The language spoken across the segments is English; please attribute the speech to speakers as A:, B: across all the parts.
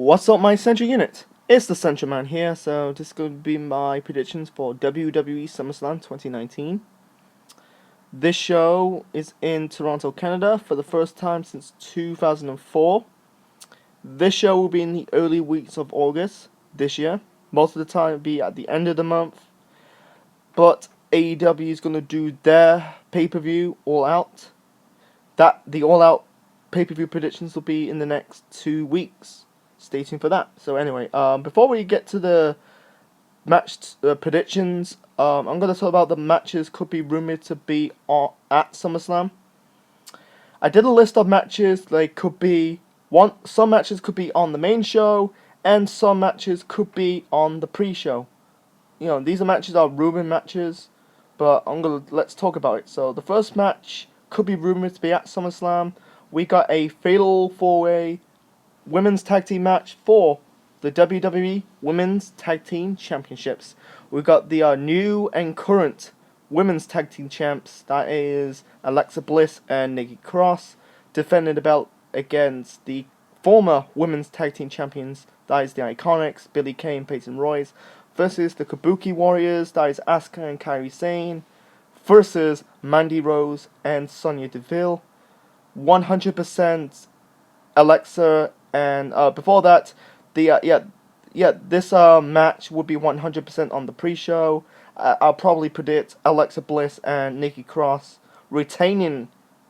A: What's up, my Central Unit? It's the Central Man here, so this is going to be my predictions for WWE Summerslam 2019. This show is in Toronto, Canada for the first time since 2004. This show will be in the early weeks of August this year. Most of the time it'll be at the end of the month. But AEW is going to do their pay-per-view All Out. The All Out pay-per-view predictions will be in the next 2 weeks. Stay tuned for that. So anyway, before we get to the match predictions, I'm going to talk about the matches could be rumored to be at SummerSlam. I did a list of matches. They could be some matches could be on the main show, and some matches could be on the pre-show. These matches are rumored matches, but let's talk about it. So the first match could be rumored to be at SummerSlam. We got a Fatal 4-Way Women's Tag Team match for the WWE Women's Tag Team Championships. We got the new and current Women's Tag Team Champs. That is Alexa Bliss and Nikki Cross defending the belt against the former Women's Tag Team Champions. That is the Iconics, Billie Kay and Peyton Royce, versus the Kabuki Warriors. That is Asuka and Kairi Sane versus Mandy Rose and Sonya Deville. 100% Alexa. And before that, this match would be 100% on the pre-show. I'll probably predict Alexa Bliss and Nikki Cross retaining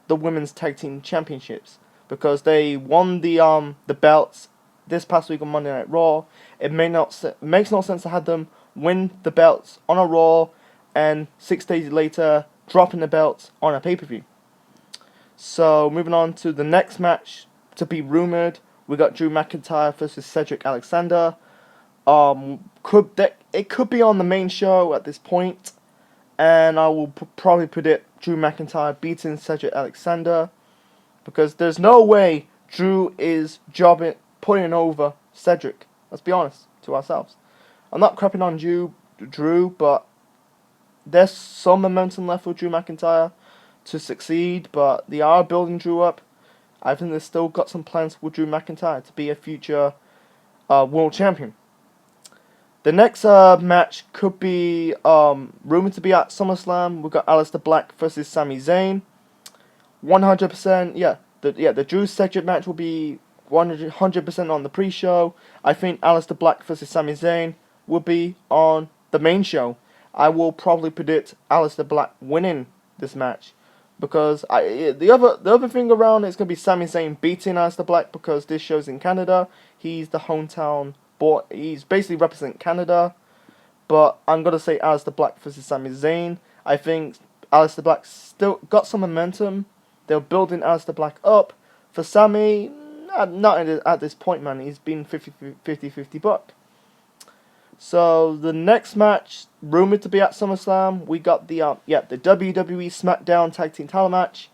A: the Women's Tag Team Championships because they won the belts this past week on Monday Night Raw. It makes no sense to have them win the belts on a Raw and 6 days later dropping the belts on a pay-per-view. So moving on to the next match to be rumored. We got Drew McIntyre versus Cedric Alexander. It could be on the main show at this point, and I will probably predict Drew McIntyre beating Cedric Alexander because there's no way Drew is putting over Cedric. Let's be honest to ourselves. I'm not crapping on Drew, but there's some momentum left for Drew McIntyre to succeed, but they are building Drew up. I think they've still got some plans for Drew McIntyre to be a future world champion. The next match could be rumored to be at SummerSlam. We've got Aleister Black versus Sami Zayn. 100%, the Drew Cedric match will be 100% on the pre-show. I think Aleister Black versus Sami Zayn will be on the main show. I will probably predict Aleister Black winning this match. Because the other thing around is going to be Sami Zayn beating Aleister Black because this show's in Canada. He's the hometown boy. He's basically representing Canada. But I'm going to say Aleister Black versus Sami Zayn. I think Aleister Black still got some momentum. They're building Aleister Black up. For Sami, not at this point, man. He's been 50-50 buck. So the next match rumored to be at SummerSlam, we got the WWE SmackDown Tag Team Title match.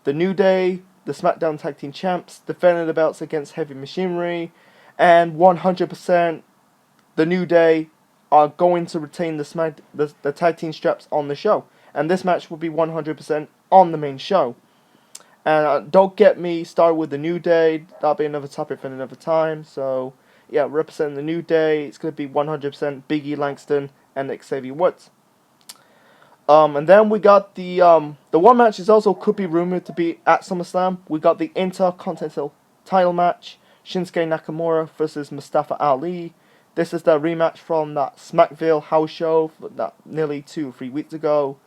A: The New Day, the SmackDown Tag Team Champs, defending the belts against Heavy Machinery, and 100% the New Day are going to retain the tag team straps on the show, and this match will be 100% on the main show. And don't get me started with the New Day. That'll be another topic for another time. So. Yeah, representing the New Day, it's going to be 100% Big E Langston and Xavier Woods. And then we got the one match is also could be rumored to be at SummerSlam. We got the Intercontinental title match, Shinsuke Nakamura versus Mustafa Ali. This is the rematch from that Smackville house show that nearly 2 or 3 weeks ago.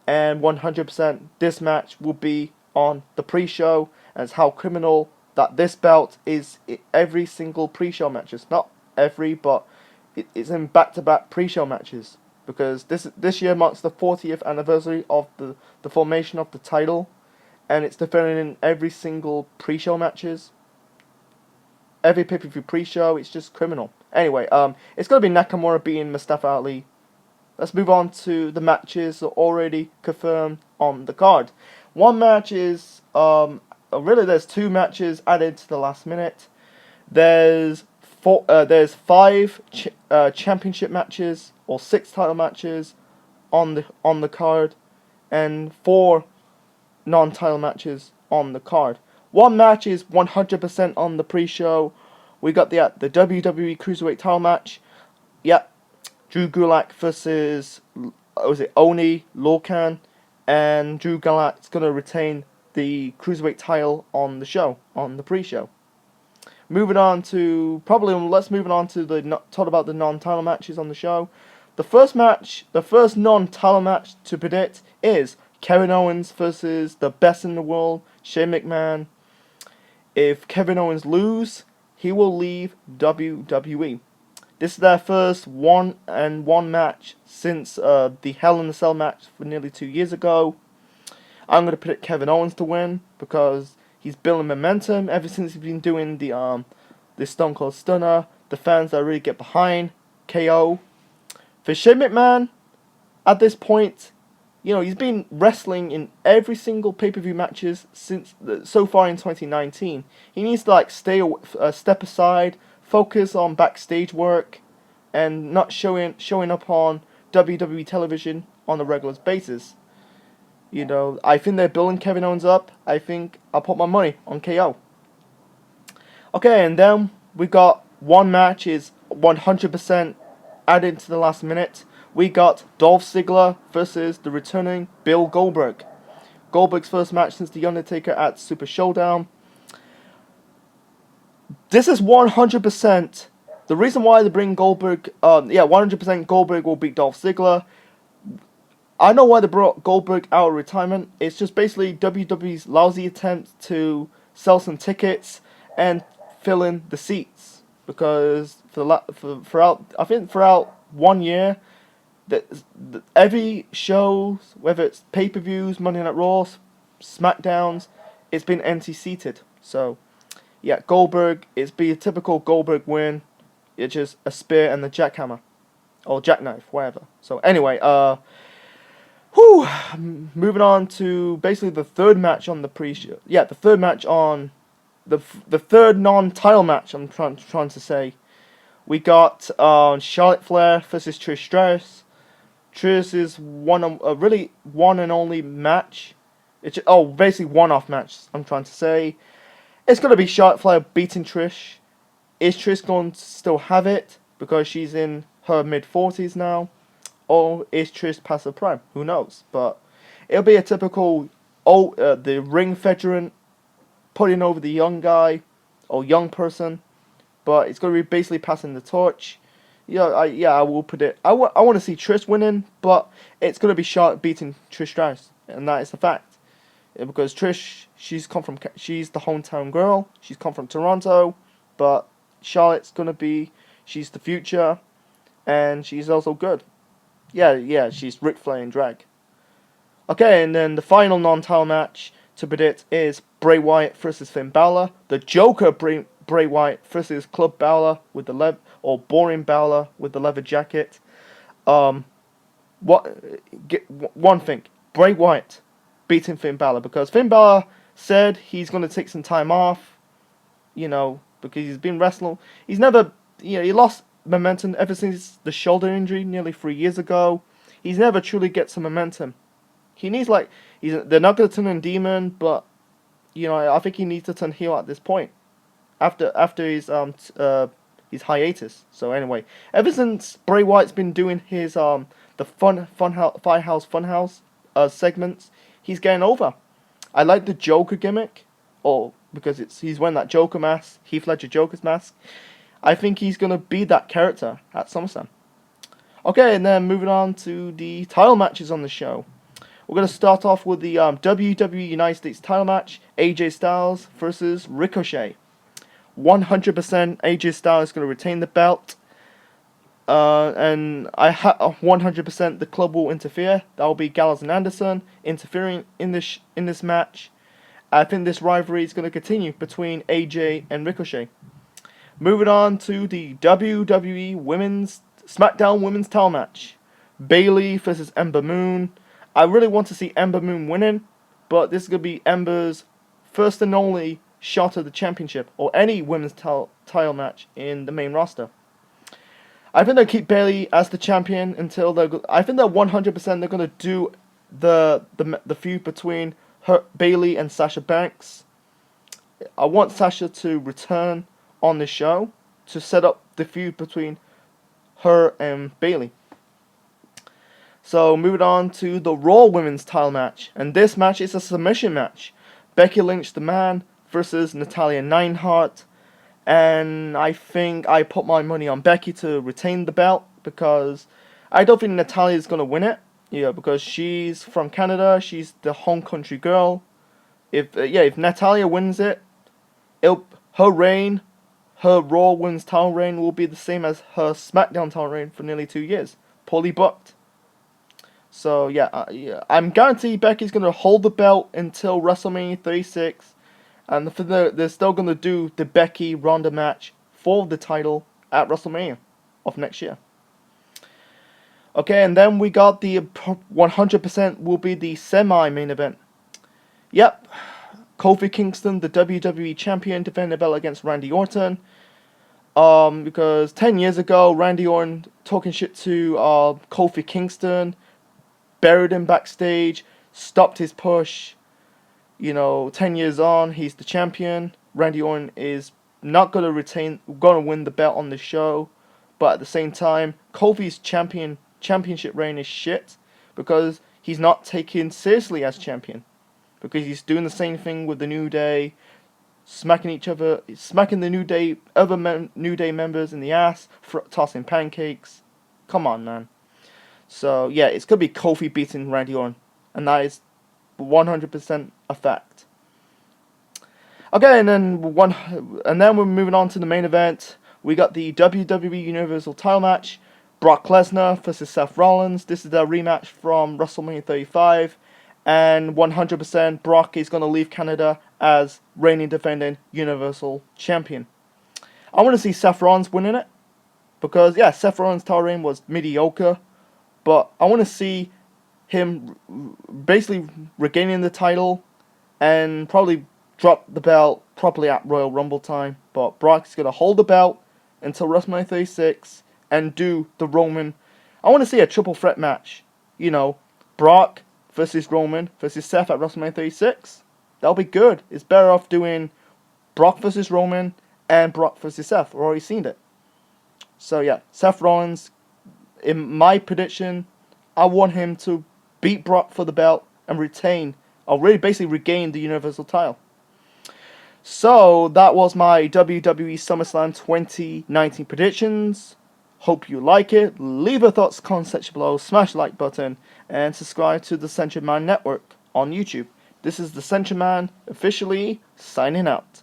A: And 100% this match will be on the pre-show, and it's how criminal that this belt is every single pre-show matches. Not every, but it's in back-to-back pre-show matches. Because this year marks the 40th anniversary of the formation of the title. And it's defended in every single pre-show matches. Every pay-per-view pre-show, it's just criminal. Anyway, it's going to be Nakamura beating Mustafa Ali. Let's move on to the matches that are already confirmed on the card. One match is... there's 2 matches added to the last minute. There's 5 championship matches or 6 title matches on the card, and 4 non-title matches on the card. One match is 100% on the pre-show. we got the WWE Cruiserweight title match. Yeah, Drew Gulak versus was it Oni Lorcan, and Drew Gulak's gonna retain the Cruiserweight title on the show, on the pre-show. Moving on to let's move on to talk about the non-title matches on the show. The first non-title match to predict is Kevin Owens versus the best in the world, Shane McMahon. If Kevin Owens loses, he will leave WWE. This is their first one-on-one match since the Hell in a Cell match for nearly 2 years ago. I'm going to predict Kevin Owens to win because he's building momentum ever since he's been doing the Stone Cold Stunner. The fans that really get behind KO. For Shane McMahon, at this point, he's been wrestling in every single pay-per-view matches since so far in 2019. He needs to step aside, focus on backstage work, and not showing up on WWE television on a regular basis. I think they're building Kevin Owens up. I think I'll put my money on KO. Okay, and then we got one match is 100% added to the last minute. We got Dolph Ziggler versus the returning Bill Goldberg. Goldberg's first match since The Undertaker at Super Showdown. This is 100%. The reason why they bring Goldberg, 100% Goldberg will beat Dolph Ziggler. I know why they brought Goldberg out of retirement. It's just basically WWE's lousy attempt to sell some tickets and fill in the seats. Because throughout 1 year, every show, whether it's pay-per-views, Monday Night Raw, SmackDowns, it's been empty-seated. So, yeah, Goldberg, it's be a typical Goldberg win. It's just a spear and the jackhammer. Or jackknife, whatever. So, anyway, moving on to basically the third match on the pre-show. Yeah, the third match on the third non-title match. I'm trying to say, we got Charlotte Flair versus Trish Stratus. Trish is really one and only match. It's basically one-off match. I'm trying to say, it's gonna be Charlotte Flair beating Trish. Is Trish going to still have it because she's in her mid-40s now? Or is Trish past her prime? Who knows? But it'll be a typical the ring veteran putting over the young guy or young person. But it's going to be basically passing the torch. I will predict. I want to see Trish winning, but it's going to be Charlotte beating Trish Stratus, and that is the fact. Because Trish, she's the hometown girl. She's come from Toronto, but Charlotte's she's the future, and she's also good. Yeah, she's Ric Flair in drag. Okay, and then the final non-title match to predict is Bray Wyatt versus Finn Balor. The Joker Bray Wyatt versus Club Balor with the Boring Balor with the leather jacket. One thing, Bray Wyatt beating Finn Balor because Finn Balor said he's going to take some time off, because he's been wrestling. He's never, he lost momentum ever since the shoulder injury nearly 3 years ago. He's never truly get some momentum. He needs they're not going to turn him demon, but I think he needs to turn heel at this point after his hiatus. So anyway, ever since Bray Wyatt's been doing his the Firehouse Funhouse segments, he's getting over. I like the Joker gimmick, because he's wearing that Joker mask, Heath Ledger Joker's mask. I think he's going to be that character at SummerSlam. Okay, and then moving on to the title matches on the show. We're going to start off with the WWE United States title match, AJ Styles versus Ricochet. 100% AJ Styles is going to retain the belt. And 100% the club will interfere. That will be Gallows and Anderson interfering in this match. I think this rivalry is going to continue between AJ and Ricochet. Moving on to the WWE SmackDown Women's title match. Bayley versus Ember Moon. I really want to see Ember Moon winning, but this is going to be Ember's first and only shot at the championship or any women's title match in the main roster. I think they'll keep Bayley as the champion until I think that 100% they're going to do the feud between Bayley and Sasha Banks. I want Sasha to return on the show to set up the feud between her and Bayley. So moving on to the Raw Women's title match, and this match is a submission match. Becky Lynch, the man, versus Natalya Neidhart, and I think I put my money on Becky to retain the belt because I don't think Natalya is gonna win it. Because she's from Canada, she's the home country girl. If Natalya wins it, her reign, her Raw Women's title reign will be the same as her SmackDown title reign for nearly 2 years, poorly booked. So I'm guaranteed Becky's gonna hold the belt until WrestleMania 36, and they're still gonna do the Becky Ronda match for the title at WrestleMania of next year. Okay, and then we got the 100% will be the semi-main event. Yep, Kofi Kingston, the WWE Champion, defending the belt against Randy Orton. Because 10 years ago, Randy Orton talking shit to Kofi Kingston, buried him backstage, stopped his push. 10 years on, he's the champion. Randy Orton is not gonna win the belt on the show, but at the same time, Kofi's championship reign is shit because he's not taken seriously as champion, because he's doing the same thing with the New Day, smacking the New Day members in the ass, tossing pancakes. Come on, man. So yeah, it's gonna be Kofi beating Randy Orton, and that is 100% a fact. Okay, and then we're moving on to the main event. We got the WWE Universal title match, Brock Lesnar versus Seth Rollins. This is their rematch from WrestleMania 35, and 100% Brock is gonna leave Canada as reigning defending Universal Champion. I want to see Seth Rollins winning it because Seth Rollins' title reign was mediocre. But I want to see him basically regaining the title and probably drop the belt properly at Royal Rumble time. But Brock's going to hold the belt until WrestleMania 36 and do the Roman. I want to see a triple threat match. Brock versus Roman versus Seth at WrestleMania 36. That'll be good. It's better off doing Brock versus Roman and Brock versus Seth. We've already seen it. So Seth Rollins, in my prediction, I want him to beat Brock for the belt and basically regain the Universal title. So that was my WWE Summerslam 2019 predictions. Hope you like it. Leave your thoughts, comment section below, smash the like button, and subscribe to the Century Man Network on YouTube. This is the Century Man officially signing out.